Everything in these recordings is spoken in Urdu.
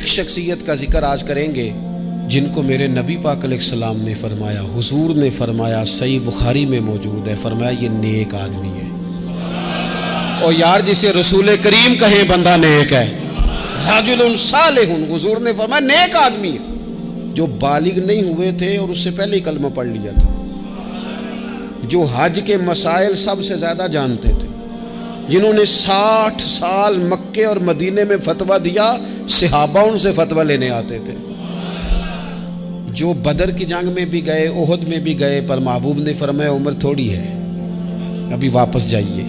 ایک شخصیت کا ذکر آج کریں گے جن کو میرے نبی پاک علیہ السلام نے فرمایا، حضور نے فرمایا، صحیح بخاری میں موجود ہے، فرمایا یہ نیک آدمی ہے۔ اور یار جسے رسول کریم کہیں بندہ نیک ہے، رجل صالح، حضور نے فرمایا نیک آدمی ہے، جو بالغ نہیں ہوئے تھے اور اس سے پہلے ہی کلمہ پڑھ لیا تھا، جو حج کے مسائل سب سے زیادہ جانتے تھے، جنہوں نے 60 سال مکے اور مدینے میں فتویٰ دیا، صحابہ ان سے فتویٰ لینے آتے تھے، جو بدر کی جنگ میں بھی گئے، احد میں بھی گئے، پر محبوب نے فرمایا عمر تھوڑی ہے، ابھی واپس جائیے۔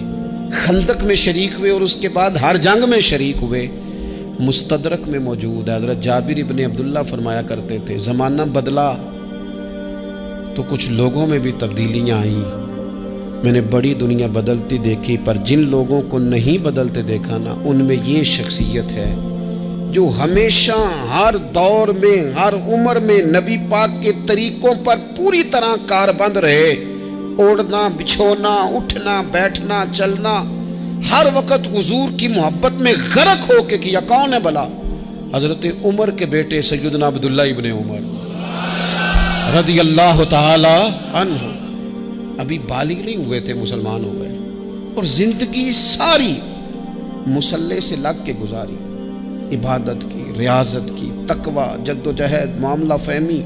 خندق میں شریک ہوئے اور اس کے بعد ہر جنگ میں شریک ہوئے۔ مستدرک میں موجود ہے، حضرت جابر ابن عبداللہ فرمایا کرتے تھے زمانہ بدلا تو کچھ لوگوں میں بھی تبدیلیاں آئیں، میں نے بڑی دنیا بدلتی دیکھی، پر جن لوگوں کو نہیں بدلتے دیکھا نا، ان میں یہ شخصیت ہے جو ہمیشہ ہر دور میں ہر عمر میں نبی پاک کے طریقوں پر پوری طرح کاربند رہے، اوڑھنا بچھونا اٹھنا بیٹھنا چلنا ہر وقت حضور کی محبت میں غرق ہو کے کیا۔ کون ہے بلا؟ حضرت عمر کے بیٹے سیدنا عبداللہ ابن عمر رضی اللہ تعالی عنہ، ابھی بالغ نہیں ہوئے تھے، مسلمان ہو گئے، اور زندگی ساری مصلے سے لگ کے گزاری، عبادت کی، ریاضت کی، تقوی، جد و جہد، معاملہ فہمی،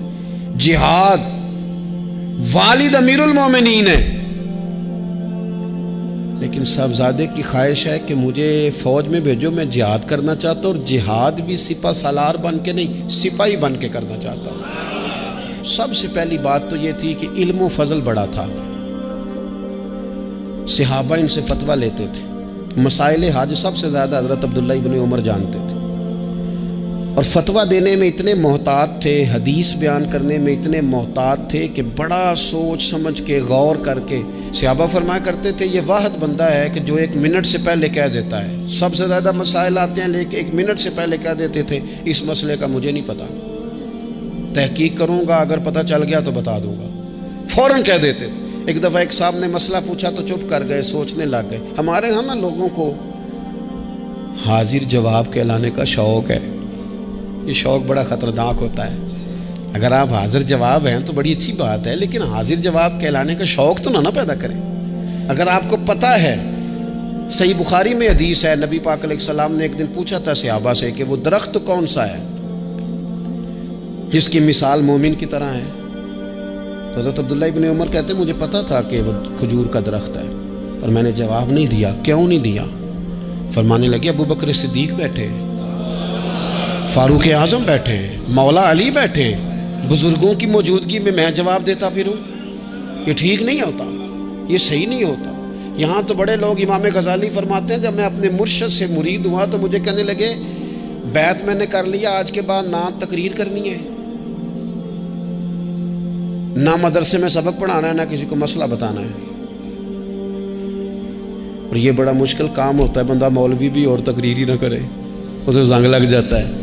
جہاد۔ والد امیر المومنین ہے، لیکن صاحبزادے کی خواہش ہے کہ مجھے فوج میں بھیجو، میں جہاد کرنا چاہتا ہوں، اور جہاد بھی سپہ سالار بن کے نہیں، سپاہی بن کے کرنا چاہتا ہوں۔ سب سے پہلی بات تو یہ تھی کہ علم و فضل بڑا تھا، صحابہ ان سے فتویٰ لیتے تھے، مسائل حج سب سے زیادہ حضرت عبداللہ ابن عمر جانتے تھے، اور فتویٰ دینے میں اتنے محتاط تھے، حدیث بیان کرنے میں اتنے محتاط تھے کہ بڑا سوچ سمجھ کے غور کر کے صحابہ فرمایا کرتے تھے یہ واحد بندہ ہے کہ جو 1 منٹ سے پہلے کہہ دیتا ہے۔ سب سے زیادہ مسائل آتے ہیں لیکن 1 منٹ سے پہلے کہہ دیتے تھے اس مسئلے کا مجھے نہیں پتا، تحقیق کروں گا، اگر پتہ چل گیا تو بتا دوں گا، فوراً کہہ دیتے تھے۔ ایک دفعہ ایک صاحب نے مسئلہ پوچھا تو چپ کر گئے، سوچنے لگ گئے۔ ہمارے ہاں نا لوگوں کو حاضر جواب کہلانے کا شوق ہے، یہ شوق بڑا خطرناک ہوتا ہے۔ اگر آپ حاضر جواب ہیں تو بڑی اچھی بات ہے، لیکن حاضر جواب کہلانے کا شوق تو نہ پیدا کریں۔ اگر آپ کو پتہ ہے، صحیح بخاری میں حدیث ہے، نبی پاک علیہ السلام نے ایک دن پوچھا تھا صحابہ سے کہ وہ درخت کون سا ہے جس کی مثال مومن کی طرح ہے؟ تو حضرت عبداللہ ابن عمر کہتے ہیں مجھے پتہ تھا کہ وہ کھجور کا درخت ہے، اور میں نے جواب نہیں دیا۔ کیوں نہیں دیا؟ فرمانے لگے ابو بکر صدیق بیٹھے، فاروق اعظم بیٹھے، مولا علی بیٹھے، بزرگوں کی موجودگی میں جواب دیتا پھروں؟ یہ ٹھیک نہیں ہوتا، یہ صحیح نہیں ہوتا۔ یہاں تو بڑے لوگ، امام غزالی فرماتے ہیں جب میں اپنے مرشد سے مرید ہوا تو مجھے کہنے لگے بیعت میں نے کر لیا، آج کے بعد نہ تقریر کرنی ہے، نہ مدرسے میں سبق پڑھانا ہے، نہ کسی کو مسئلہ بتانا ہے۔ اور یہ بڑا مشکل کام ہوتا ہے، بندہ مولوی بھی اور تقریر ہی نہ کرے، اسے زنگ لگ جاتا ہے،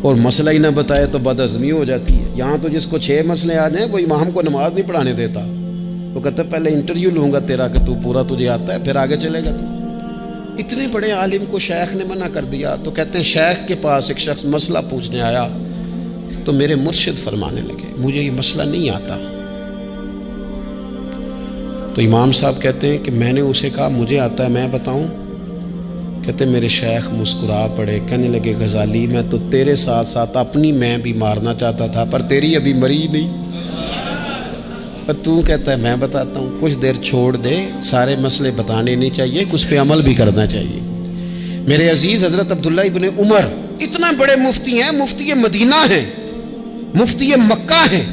اور مسئلہ ہی نہ بتائے تو بدعزمی ہو جاتی ہے۔ یہاں تو جس کو 6 مسئلے آ جائیں وہ امام کو نماز نہیں پڑھانے دیتا، وہ کہتا ہے پہلے انٹرویو لوں گا تیرا کہ تو پورا تجھے آتا ہے، پھر آگے چلے گا تو۔ اتنے بڑے عالم کو شیخ نے منع کر دیا، تو کہتے ہیں شیخ کے پاس ایک شخص مسئلہ پوچھنے آیا تو میرے مرشد فرمانے لگے مجھے یہ مسئلہ نہیں آتا۔ تو امام صاحب کہتے ہیں کہ میں نے اسے کہا مجھے آتا ہے، میں بتاؤں؟ کہتے میرے شیخ مسکرا پڑے، کہنے لگے غزالی میں تو تیرے ساتھ ساتھ اپنی میں بھی مارنا چاہتا تھا، پر تیری ابھی مری نہیں، پر تو کہتا ہے میں بتاتا ہوں۔ کچھ دیر چھوڑ دے، سارے مسئلے بتانے نہیں چاہیے، کچھ پہ عمل بھی کرنا چاہیے۔ میرے عزیز حضرت عبداللہ ابن عمر اتنا بڑے مفتی ہیں، مفتی مدینہ ہیں، مفتی مکہ ہیں،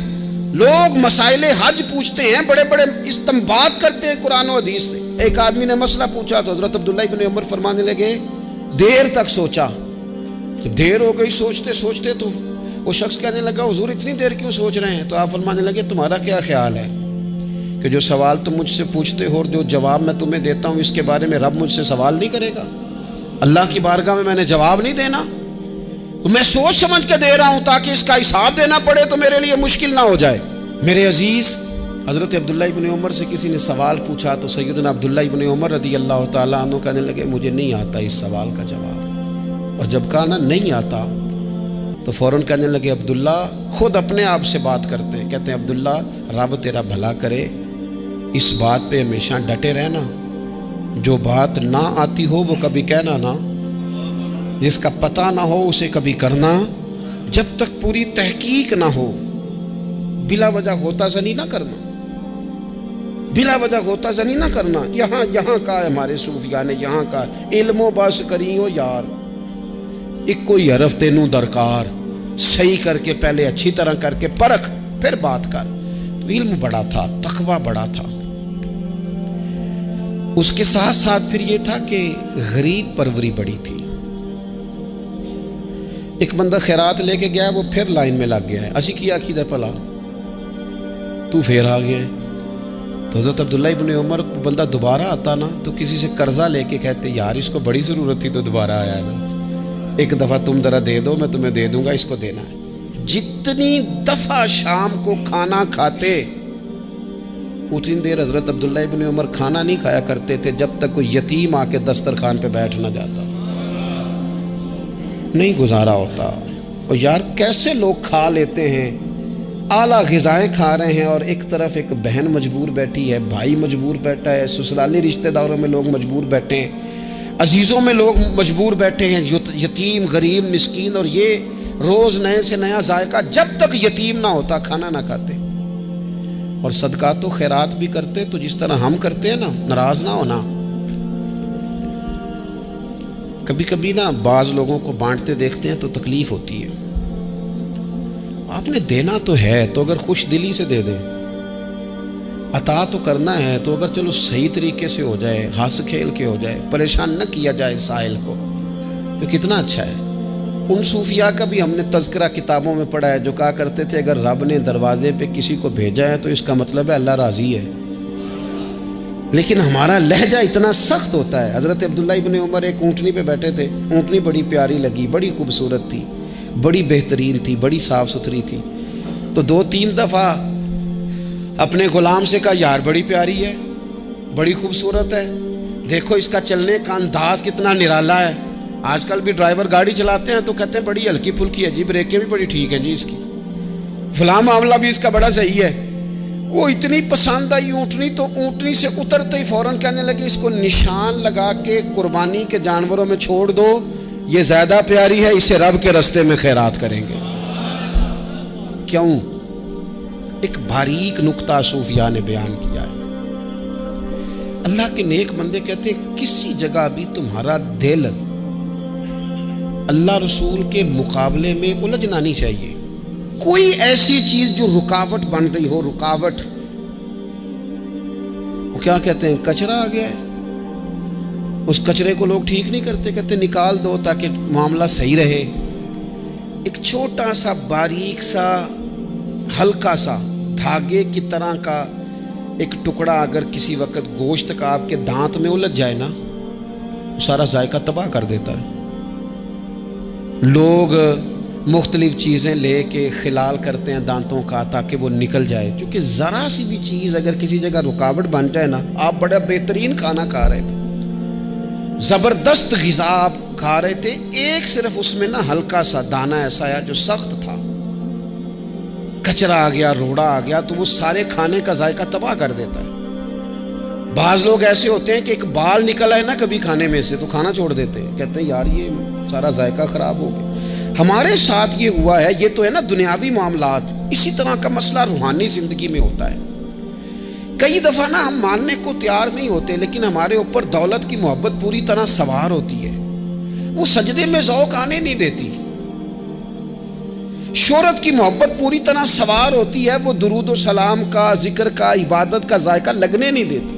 لوگ مسائل حج پوچھتے ہیں، بڑے بڑے استنباط کرتے ہیں قرآن و حدیث سے۔ ایک آدمی نے مسئلہ پوچھا تو حضرت عبداللہ ابن عمر فرمانے لگے دیر تک سوچا، دیر ہو گئی سوچتے سوچتے، تو وہ شخص کہنے لگا حضور اتنی دیر کیوں سوچ رہے ہیں؟ تو آپ فرمانے لگے تمہارا کیا خیال ہے کہ جو سوال تم مجھ سے پوچھتے ہو اور جو جواب میں تمہیں دیتا ہوں اس کے بارے میں رب مجھ سے سوال نہیں کرے گا؟ اللہ کی بارگاہ میں نے جواب نہیں دینا، تو میں سوچ سمجھ کے دے رہا ہوں تاکہ اس کا حساب دینا پڑے تو میرے لیے مشکل نہ ہو جائے۔ میرے عزیز حضرت عبداللہ ابن عمر سے کسی نے سوال پوچھا تو سیدنا عبداللہ ابن عمر رضی اللہ تعالیٰ عنہ کہنے لگے مجھے نہیں آتا اس سوال کا جواب، اور جب کہا نا نہیں آتا تو فوراً کہنے لگے عبداللہ، خود اپنے آپ سے بات کرتے ہیں، کہتے ہیں عبداللہ رب تیرا بھلا کرے، اس بات پہ ہمیشہ ڈٹے رہنا، جو بات نہ آتی ہو وہ کبھی کہنا نہ، جس کا پتہ نہ ہو اسے کبھی کرنا، جب تک پوری تحقیق نہ ہو بلا وجہ غوطہ زنی نہ کرنا، بلا وجہ غوطہ زنی نہ کرنا۔ یہاں کا ہے ہمارے صوفیاء نے، یہاں کا علم و بس کری ہو یار، ایک کوئی حرف تینوں درکار، صحیح کر کے پہلے اچھی طرح کر کے پرکھ پھر بات کر۔ تو علم بڑا تھا، تقوی بڑا تھا۔ اس کے ساتھ ساتھ پھر یہ تھا کہ غریب پروری بڑی تھی۔ ایک بندہ خیرات لے کے گیا، وہ پھر لائن میں لگ گیا ہے، اسی کیا کیدہ پلا تو پھر آ گیا ہے۔ تو حضرت عبداللہ ابن عمر بندہ دوبارہ آتا نا تو کسی سے قرضہ لے کے کہتے یار اس کو بڑی ضرورت تھی تو دوبارہ آیا ہے نا، ایک دفعہ تم ذرا دے دو، میں تمہیں دے دوں گا، اس کو دینا ہے۔ جتنی دفعہ شام کو کھانا کھاتے اتنی دیر حضرت عبداللہ ابن عمر کھانا نہیں کھایا کرتے تھے جب تک کوئی یتیم آ کے دسترخوان پہ بیٹھ نہ جاتا، نہیں گزارا ہوتا۔ اور یار کیسے لوگ کھا لیتے ہیں، اعلیٰ غذائیں کھا رہے ہیں، اور ایک طرف ایک بہن مجبور بیٹھی ہے، بھائی مجبور بیٹھا ہے، سسرالی رشتہ داروں میں لوگ مجبور بیٹھے ہیں، عزیزوں میں لوگ مجبور بیٹھے ہیں، یتیم غریب مسکین، اور یہ روز نئے سے نیا ذائقہ، جب تک یتیم نہ ہوتا کھانا نہ کھاتے۔ اور صدقات و خیرات بھی کرتے تو جس طرح ہم کرتے ہیں نا، ناراض نہ ہونا۔ کبھی کبھی نا بعض لوگوں کو بانٹتے دیکھتے ہیں تو تکلیف ہوتی ہے، آپ نے دینا تو ہے تو اگر خوش دلی سے دے دیں، عطا تو کرنا ہے تو اگر چلو صحیح طریقے سے ہو جائے، ہنس کھیل کے ہو جائے، پریشان نہ کیا جائے سائل کو، تو کتنا اچھا ہے۔ ان صوفیاء کا بھی ہم نے تذکرہ کتابوں میں پڑھا ہے جو کہا کرتے تھے اگر رب نے دروازے پہ کسی کو بھیجا ہے تو اس کا مطلب ہے اللہ راضی ہے، لیکن ہمارا لہجہ اتنا سخت ہوتا ہے۔ حضرت عبداللہ ابن عمر ایک اونٹنی پہ بیٹھے تھے، اونٹنی بڑی پیاری لگی، بڑی خوبصورت تھی، بڑی بہترین تھی، بڑی صاف ستھری تھی، تو 2-3 دفعہ اپنے غلام سے کہا یار بڑی پیاری ہے، بڑی خوبصورت ہے، دیکھو اس کا چلنے کا انداز کتنا نرالا ہے۔ آج کل بھی ڈرائیور گاڑی چلاتے ہیں تو کہتے ہیں بڑی ہلکی پھلکی ہے جی، بریکیں بھی بڑی ٹھیک ہیں جی اس کی، فلاں معاملہ بھی اس کا بڑا صحیح ہے۔ وہ اتنی پسند آئی اونٹنی تو اونٹنی سے اترتے ہی فوراً کہنے لگے اس کو نشان لگا کے قربانی کے جانوروں میں چھوڑ دو، یہ زیادہ پیاری ہے، اسے رب کے رستے میں خیرات کریں گے۔ کیوں؟ ایک باریک نکتہ صوفیاء نے بیان کیا ہے۔ اللہ کے نیک بندے کہتے ہیں کسی جگہ بھی تمہارا دل اللہ رسول کے مقابلے میں الجھنا نہیں چاہیے۔ کوئی ایسی چیز جو رکاوٹ بن رہی ہو، رکاوٹ، وہ کیا کہتے ہیں کچرا آ گیا ہے، اس کچرے کو لوگ ٹھیک نہیں کرتے، کہتے نکال دو تاکہ معاملہ صحیح رہے۔ ایک چھوٹا سا باریک سا ہلکا سا دھاگے کی طرح کا ایک ٹکڑا اگر کسی وقت گوشت کا آپ کے دانت میں الجھ جائے نا، وہ سارا ذائقہ تباہ کر دیتا ہے۔ لوگ مختلف چیزیں لے کے خلال کرتے ہیں دانتوں کا تاکہ وہ نکل جائے، کیونکہ ذرا سی بھی چیز اگر کسی جگہ رکاوٹ بن جائے نا، آپ بڑا بہترین کھانا کھا رہے تھے، زبردست غذا آپ کھا رہے تھے، ایک صرف اس میں نا ہلکا سا دانہ ایسا آیا جو سخت تھا، کچرا آ گیا، روڑا آ گیا، تو وہ سارے کھانے کا ذائقہ تباہ کر دیتا ہے۔ بعض لوگ ایسے ہوتے ہیں کہ ایک بال نکل آئے نا کبھی کھانے میں سے تو کھانا چھوڑ دیتے ہیں، کہتے ہیں یار یہ سارا ذائقہ خراب ہو گیا۔ ہمارے ساتھ یہ ہوا ہے، یہ تو ہے نا دنیاوی معاملات، اسی طرح کا مسئلہ روحانی زندگی میں ہوتا ہے۔ کئی دفعہ نا ہم ماننے کو تیار نہیں ہوتے، لیکن ہمارے اوپر دولت کی محبت پوری طرح سوار ہوتی ہے، وہ سجدے میں ذوق آنے نہیں دیتی۔ شہرت کی محبت پوری طرح سوار ہوتی ہے، وہ درود و سلام کا، ذکر کا، عبادت کا ذائقہ لگنے نہیں دیتی۔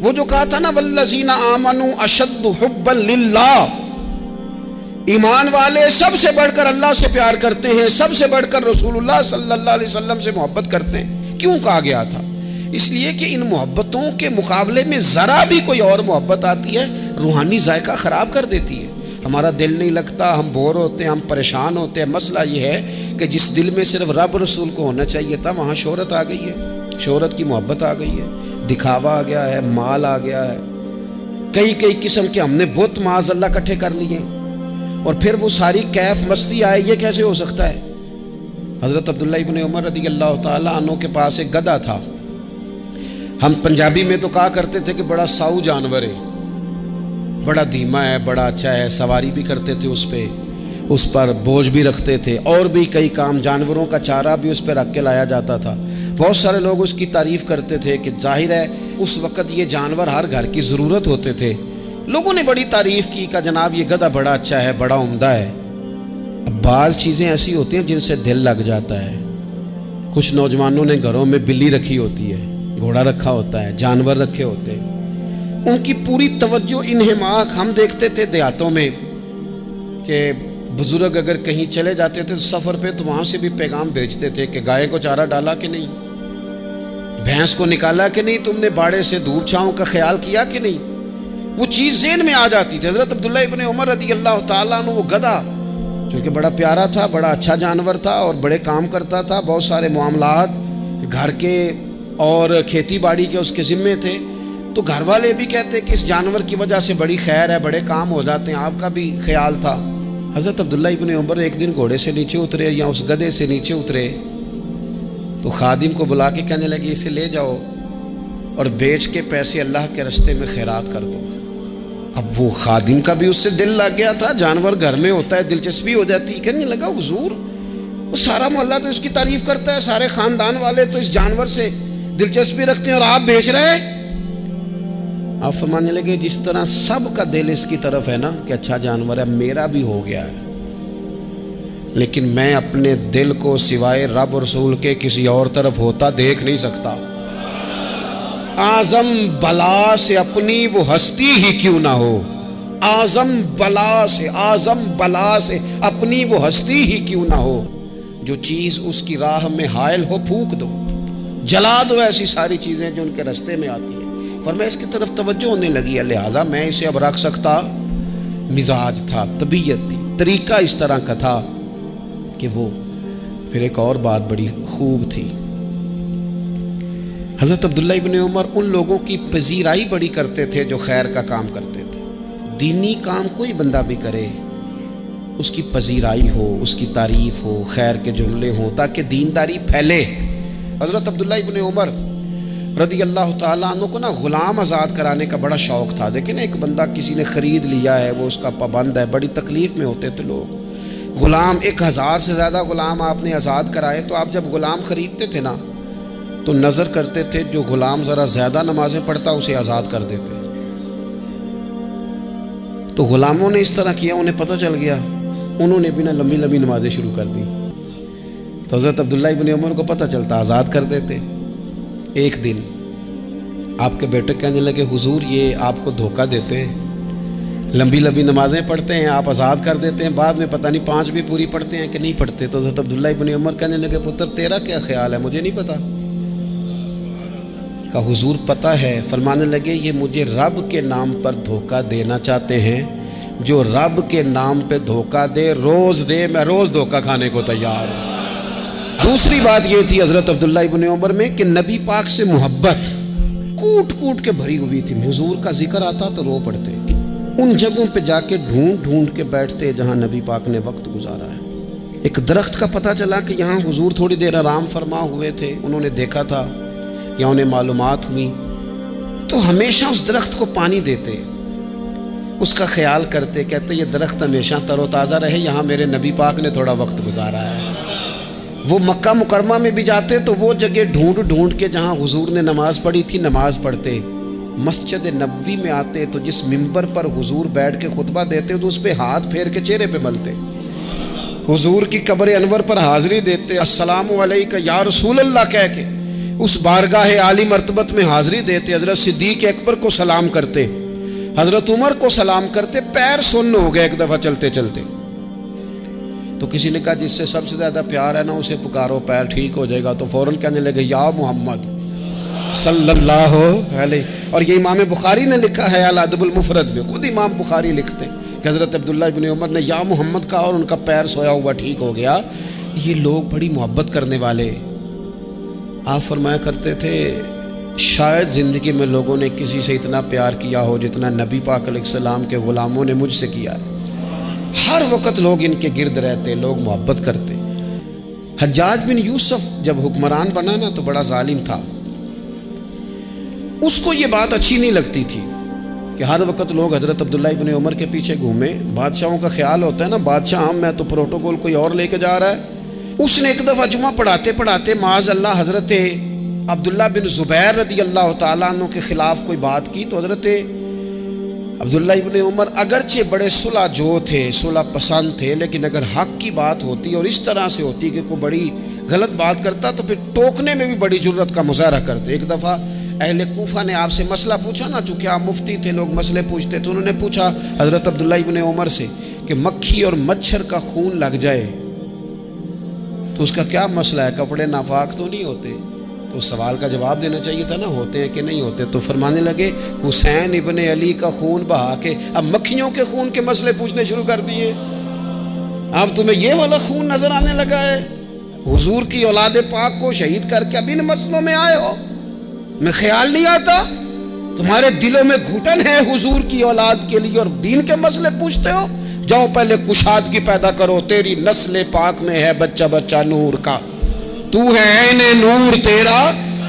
وہ جو کہا تھا نا والذین آمنوا اشد حبا للہ، ایمان والے سب سے بڑھ کر اللہ سے پیار کرتے ہیں، سب سے بڑھ کر رسول اللہ صلی اللہ علیہ وسلم سے محبت کرتے ہیں۔ کیوں کہا گیا تھا؟ اس لیے کہ ان محبتوں کے مقابلے میں ذرا بھی کوئی اور محبت آتی ہے روحانی ذائقہ خراب کر دیتی ہے، ہمارا دل نہیں لگتا، ہم بور ہوتے ہیں، ہم پریشان ہوتے ہیں۔ مسئلہ یہ ہے کہ جس دل میں صرف رب رسول کو ہونا چاہیے تھا وہاں شہرت آ گئی ہے، شہرت کی محبت آ گئی ہے، دکھاوا آ گیا ہے، مال آ گیا ہے، کئی قسم کے ہم نے بت معاذ اللہ اکٹھے کر لیے، اور پھر وہ ساری کیف مستی آئے، یہ کیسے ہو سکتا ہے؟ حضرت عبداللہ ابن عمر رضی اللہ تعالیٰ عنہ کے پاس ایک گدھا تھا. ہم پنجابی میں تو کہا کرتے تھے کہ بڑا ساؤ جانور ہے، بڑا دھیما ہے، بڑا اچھا ہے، سواری بھی کرتے تھے اس پہ، اس پر بوجھ بھی رکھتے تھے، اور بھی کئی کام، جانوروں کا چارہ بھی اس پہ رکھ کے لایا جاتا تھا. بہت سارے لوگ اس کی تعریف کرتے تھے کہ ظاہر ہے اس وقت یہ جانور ہر گھر کی ضرورت ہوتے تھے. لوگوں نے بڑی تعریف کی کہ جناب یہ گدھا بڑا اچھا ہے، بڑا عمدہ ہے. اب بعض چیزیں ایسی ہوتی ہیں جن سے دل لگ جاتا ہے. کچھ نوجوانوں نے گھروں میں بلی رکھی ہوتی ہے، گھوڑا رکھا ہوتا ہے، جانور رکھے ہوتے ہیں، ان کی پوری توجہ انہماک. ہم دیکھتے تھے دیہاتوں میں کہ بزرگ اگر کہیں چلے جاتے تھے سفر پہ تو وہاں سے بھی پیغام بھیجتے تھے کہ گائے کو چارہ ڈالا کہ نہیں، بھینس کو نکالا کہ نہیں، تم نے باڑے سے دھوپ چھاؤں کا خیال کیا کہ نہیں. وہ چیز ذہن میں آ جاتی تھی. حضرت عبداللہ ابن عمر رضی اللہ تعالیٰ عنہ وہ گدھا کیونکہ بڑا پیارا تھا، بڑا اچھا جانور تھا اور بڑے کام کرتا تھا، بہت سارے معاملات گھر کے اور کھیتی باڑی کے اس کے ذمے تھے، تو گھر والے بھی کہتے کہ اس جانور کی وجہ سے بڑی خیر ہے، بڑے کام ہو جاتے ہیں. آپ کا بھی خیال تھا. حضرت عبداللہ ابن عمر ایک دن گھوڑے سے نیچے اترے یا اس گدھے سے نیچے اترے تو خادم کو بلا کے کہنے لگے اسے لے جاؤ اور بیچ کے پیسے اللہ کے راستے میں خیرات کر دو. اب وہ خادم کا بھی اس سے دل لگ گیا تھا، جانور گھر میں ہوتا ہے دلچسپی ہو جاتی. کہنے لگا حضور وہ سارا محلہ تو اس کی تعریف کرتا ہے، سارے خاندان والے تو اس جانور سے دلچسپی رکھتے ہیں اور آپ بیچ رہے. آپ فرمانے لگے جس طرح سب کا دل اس کی طرف ہے نا کہ اچھا جانور ہے، میرا بھی ہو گیا ہے، لیکن میں اپنے دل کو سوائے رب رسول کے کسی اور طرف ہوتا دیکھ نہیں سکتا. اعظم بلا سے اپنی وہ ہستی ہی کیوں نہ ہو، اعظم بلا سے اپنی وہ ہستی ہی کیوں نہ ہو. جو چیز اس کی راہ میں حائل ہو پھونک دو، جلا دو ایسی ساری چیزیں جو ان کے راستے میں آتی ہیں. فرمایا اس کی طرف توجہ ہونے لگی ہے، لہٰذا میں اسے اب رکھ سکتا. مزاج تھا، طبیعت تھی، طریقہ اس طرح کا تھا کہ وہ. پھر ایک اور بات بڑی خوب تھی، حضرت عبداللہ ابن عمر ان لوگوں کی پذیرائی بڑی کرتے تھے جو خیر کا کام کرتے تھے. دینی کام کوئی بندہ بھی کرے اس کی پذیرائی ہو، اس کی تعریف ہو، خیر کے جملے ہوں تاکہ دینداری پھیلے. حضرت عبداللہ ابن عمر رضی اللہ تعالیٰ عنہ کو نا غلام آزاد کرانے کا بڑا شوق تھا. دیکھیں ایک بندہ کسی نے خرید لیا ہے، وہ اس کا پابند ہے، بڑی تکلیف میں ہوتے تھے لوگ. غلام 1000 سے زیادہ غلام آپ نے آزاد کرائے تو آپ جب غلام خریدتے تھے نا تو نظر کرتے تھے جو غلام ذرا زیادہ نمازیں پڑھتا اسے آزاد کر دیتے. تو غلاموں نے اس طرح کیا، انہیں پتہ چل گیا، انہوں نے بھی نا لمبی لمبی نمازیں شروع کر دی. تو حضرت عبداللہ ابن عمر کو پتہ چلتا، آزاد کر دیتے. ایک دن آپ کے بیٹے کہنے لگے حضور یہ آپ کو دھوکہ دیتے ہیں، لمبی لمبی نمازیں پڑھتے ہیں، آپ آزاد کر دیتے ہیں، بعد میں پتہ نہیں 5 بھی پوری پڑھتے ہیں کہ نہیں پڑھتے. تو حضرت عبداللہ ابن عمر کہنے لگے پتر تیرا کیا خیال ہے، مجھے نہیں پتا. کہا حضور پتہ ہے. فرمانے لگے یہ مجھے رب کے نام پر دھوکہ دینا چاہتے ہیں، جو رب کے نام پہ دھوکہ دے روز دے، میں روز دھوکہ کھانے کو تیار ہوں. دوسری بات یہ تھی حضرت عبداللہ ابن عمر میں کہ نبی پاک سے محبت کوٹ کوٹ کے بھری ہوئی تھی. حضور کا ذکر آتا تو رو پڑتے، ان جگہوں پہ جا کے ڈھونڈ ڈھونڈ کے بیٹھتے جہاں نبی پاک نے وقت گزارا ہے. ایک درخت کا پتہ چلا کہ یہاں حضور تھوڑی دیر آرام فرما ہوئے تھے، انہوں نے دیکھا تھا یا انہیں معلومات ہوئی تو ہمیشہ اس درخت کو پانی دیتے، اس کا خیال کرتے، کہتے یہ درخت ہمیشہ تر و تازہ رہے، یہاں میرے نبی پاک نے تھوڑا وقت گزارا ہے. وہ مکہ مکرمہ میں بھی جاتے تو وہ جگہ ڈھونڈ ڈھونڈ کے جہاں حضور نے نماز پڑھی تھی نماز پڑھتے. مسجد نبوی میں آتے تو جس ممبر پر حضور بیٹھ کے خطبہ دیتے تو اس پہ ہاتھ پھیر کے چہرے پہ ملتے. حضور کی قبر انور پر حاضری دیتے، السلام علیکہ یا رسول اللہ کہہ کے اس بارگاہ عالی مرتبت میں حاضری دیتے. حضرت صدیق اکبر کو سلام کرتے، حضرت عمر کو سلام کرتے. پیر سن ہو گئے ایک دفعہ چلتے چلتے تو کسی نے کہا جس سے سب سے زیادہ پیار ہے نا اسے پکارو، پیر ٹھیک ہو جائے گا. تو فوراً کہنے لگے یا محمد صلی اللہ علیہ. اور یہ امام بخاری نے لکھا ہے الادب المفرد میں، خود امام بخاری لکھتے کہ حضرت عبداللہ ابن عمر نے یا محمد کہا اور ان کا پیر سویا ہوا ٹھیک ہو گیا. یہ لوگ بڑی محبت کرنے والے. آپ فرمایا کرتے تھے شاید زندگی میں لوگوں نے کسی سے اتنا پیار کیا ہو جتنا نبی پاک علیہ السلام کے غلاموں نے مجھ سے کیا ہے. ہر وقت لوگ ان کے گرد رہتے، لوگ محبت کرتے۔ حجاج بن یوسف جب حکمران بنا نا تو بڑا ظالم تھا، اس کو یہ بات اچھی نہیں لگتی تھی کہ ہر وقت لوگ حضرت عبداللہ ابن عمر کے پیچھے گھومیں۔ بادشاہوں کا خیال ہوتا ہے نا، بادشاہ ہم میں تو پروٹوکول کوئی اور لے کے جا رہا ہے۔ اس نے ایک دفعہ جمعہ پڑھاتے پڑھاتے معاذ اللہ حضرت عبداللہ بن زبیر رضی اللہ تعالیٰ عنہ کے خلاف کوئی بات کی، تو حضرت عبداللہ ابن عمر اگرچہ بڑے صلح جو تھے، صلح پسند تھے، لیکن اگر حق کی بات ہوتی اور اس طرح سے ہوتی کہ کوئی بڑی غلط بات کرتا تو پھر ٹوکنے میں بھی بڑی جرت کا مظاہرہ کرتے۔ ایک دفعہ اہل کوفہ نے آپ سے مسئلہ پوچھا نا، چونکہ آپ مفتی تھے، لوگ مسئلے پوچھتے، تو انہوں نے پوچھا حضرت عبداللہ ابن عمر سے کہ مکھی اور مچھر کا خون لگ جائے تو اس کا کیا مسئلہ ہے، کپڑے ناپاک تو نہیں ہوتے؟ تو سوال کا جواب دینا چاہیے تھا نا، ہوتے ہیں کہ نہیں ہوتے؟ تو فرمانے لگے حسین ابن علی کا خون بہا کے اب مکھیوں کے خون کے مسئلے پوچھنے شروع کر دیے۔ اب تمہیں یہ والا خون نظر آنے لگا ہے؟ حضور کی اولاد پاک کو شہید کر کے اب ان مسئلوں میں آئے ہو؟ میں خیال نہیں آتا تمہارے دلوں میں گھٹن ہے حضور کی اولاد کے لیے اور دین کے مسئلے پوچھتے ہو؟ جاؤ پہلے کشادگی پیدا کرو، تیری نسل پاک میں ہے بچہ بچہ نور کا، تو ہے عین نور تیرا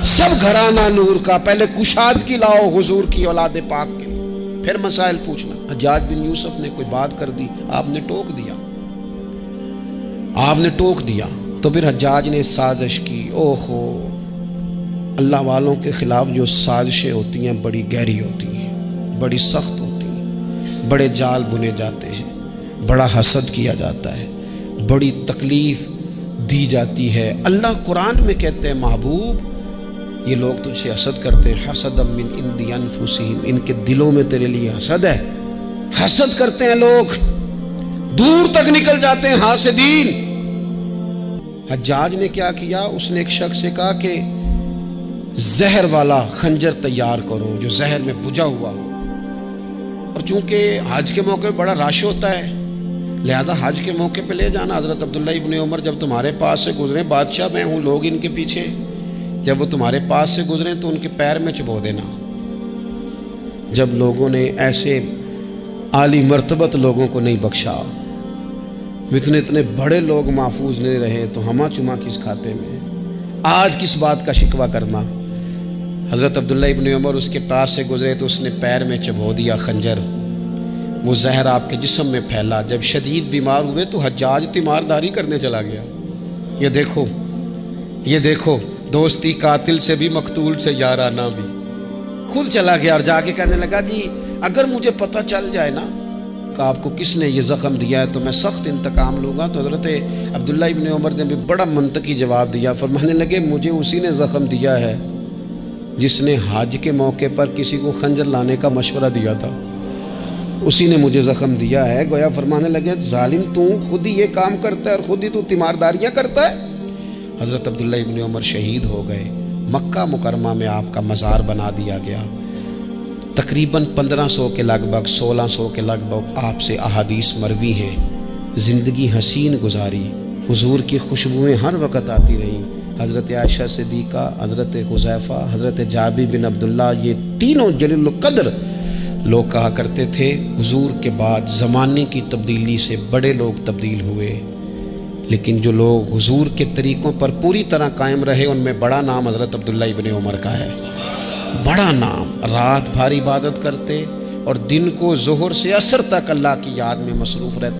سب گھرانہ نور کا، پہلے کشادگی لاؤ حضور کی اولاد پاک کے لیے، پھر مسائل پوچھنا۔ حجاج بن یوسف نے کوئی بات کر دی، آپ نے ٹوک دیا، آپ نے ٹوک دیا، تو پھر حجاج نے سازش کی۔ اوہو، اللہ والوں کے خلاف جو سازشیں ہوتی ہیں بڑی گہری ہوتی ہیں، بڑی سخت ہوتی ہیں، بڑے جال بنے جاتے ہیں، بڑا حسد کیا جاتا ہے، بڑی تکلیف دی جاتی ہے۔ اللہ قرآن میں کہتے ہیں محبوب یہ لوگ تجھ سے حسد کرتے ہیں، حسد من عند انفسہم، ان کے دلوں میں تیرے لیے حسد ہے، حسد کرتے ہیں لوگ، دور تک نکل جاتے ہیں حاسدین۔ حجاج نے کیا کیا؟ اس نے ایک شخص سے کہا کہ زہر والا خنجر تیار کرو جو زہر میں بجھا ہوا ہو، اور چونکہ حج کے موقع پہ بڑا رش ہوتا ہے لہذا حج کے موقع پہ لے جانا۔ حضرت عبداللہ ابن عمر جب تمہارے پاس سے گزرے، بادشاہ میں ہوں، لوگ ان کے پیچھے، جب وہ تمہارے پاس سے گزریں تو ان کے پیر میں چبو دینا۔ جب لوگوں نے ایسے عالی مرتبت لوگوں کو نہیں بخشا، اتنے بڑے لوگ محفوظ نہیں رہے تو ہمہ چما کس کھاتے میں؟ آج کس بات کا شکوہ کرنا؟ حضرت عبداللہ ابن عمر اس کے پاس سے گزرے تو اس نے پیر میں چبو دیا خنجر، وہ زہر آپ کے جسم میں پھیلا۔ جب شدید بیمار ہوئے تو حجاج تیمارداری کرنے چلا گیا۔ یہ دیکھو، یہ دیکھو، دوستی قاتل سے بھی مقتول سے یارانہ بھی، خود چلا گیا اور جا کے کہنے لگا جی اگر مجھے پتہ چل جائے نا کہ آپ کو کس نے یہ زخم دیا ہے تو میں سخت انتقام لوں گا۔ تو حضرت عبداللہ ابن عمر نے بھی بڑا منطقی جواب دیا، فرمانے لگے مجھے اسی نے زخم دیا ہے جس نے حج کے موقع پر کسی کو خنجر لانے کا مشورہ دیا تھا، اسی نے مجھے زخم دیا ہے۔ گویا فرمانے لگے ظالم تو خود ہی یہ کام کرتا ہے اور خود ہی تو تیمارداریاں کرتا ہے۔ حضرت عبداللہ ابن عمر شہید ہو گئے، مکہ مکرمہ میں آپ کا مزار بنا دیا گیا۔ تقریباً 1500 کے لگ بھگ 1600 کے لگ بھگ آپ سے احادیث مروی ہیں۔ زندگی حسین گزاری، حضور کی خوشبوئیں ہر وقت آتی رہیں۔ حضرت عائشہ صدیقہ، حضرت حذیفہ، حضرت جابر بن عبداللہ، یہ تینوں جلیل القدر لوگ کہا کرتے تھے حضور کے بعد زمانے کی تبدیلی سے بڑے لوگ تبدیل ہوئے، لیکن جو لوگ حضور کے طریقوں پر پوری طرح قائم رہے ان میں بڑا نام حضرت عبداللہ ابن عمر کا ہے، بڑا نام۔ رات بھر عبادت کرتے اور دن کو ظہر سے عصر تک اللہ کی یاد میں مصروف رہتے۔